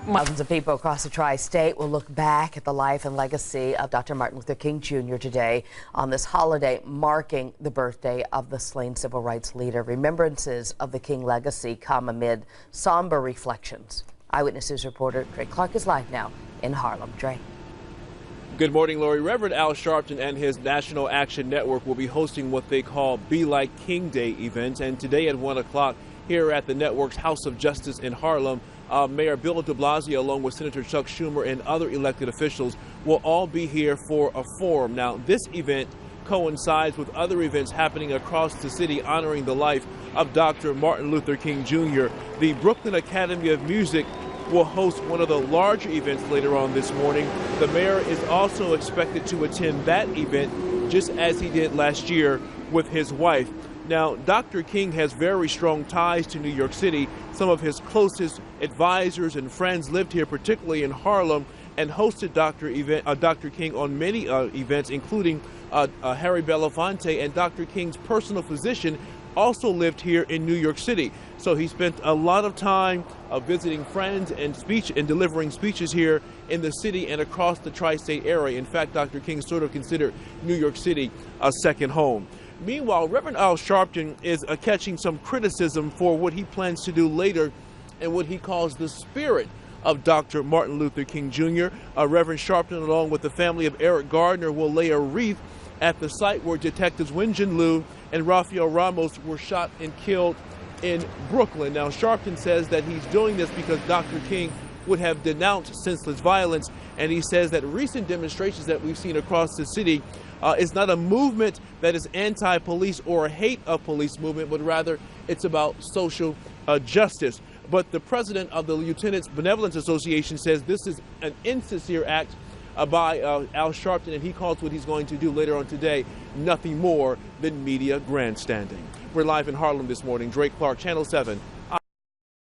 Thousands of people across the tri-state will look back at the life and legacy of Dr. Martin Luther King Jr. today on this holiday marking the birthday of the slain civil rights leader. Remembrances of the King legacy come amid somber reflections. Eyewitness News reporter Drake Clark is live now in Harlem. Drake. Good morning, Lori. Reverend Al Sharpton and his National Action Network will be hosting what they call Be Like King Day events. And today at 1 o'clock here at the network's House of Justice in Harlem, Mayor Bill de Blasio, along with Senator Chuck Schumer and other elected officials, will all be here for a forum. Now, this event coincides with other events happening across the city honoring the life of Dr. Martin Luther King Jr. The Brooklyn Academy of Music will host one of the larger events later on this morning. The mayor is also expected to attend that event, just as he did last year with his wife. Now, Dr. King has very strong ties to New York City. Some of his closest advisors and friends lived here, particularly in Harlem, and hosted Dr. King on many events, including Harry Belafonte, and Dr. King's personal physician also lived here in New York City. So he spent a lot of time visiting friends and delivering speeches here in the city and across the tri-state area. In fact, Dr. King sort of considered New York City a second home. Meanwhile, Reverend Al Sharpton is catching some criticism for what he plans to do later and what he calls the spirit of Dr. Martin Luther King Jr. Reverend Sharpton, along with the family of Eric Gardner, will lay a wreath at the site where detectives Wenjin Liu and Rafael Ramos were shot and killed in Brooklyn. Now, Sharpton says that he's doing this because Dr. King would have denounced senseless violence, and he says that recent demonstrations that we've seen across the city is not a movement that is anti-police or a hate of police movement, but rather it's about social justice. But the president of the Lieutenants Benevolence Association says this is an insincere act by Al Sharpton, and he calls what he's going to do later on today nothing more than media grandstanding. We're live in Harlem this morning. Drake Clark, Channel 7.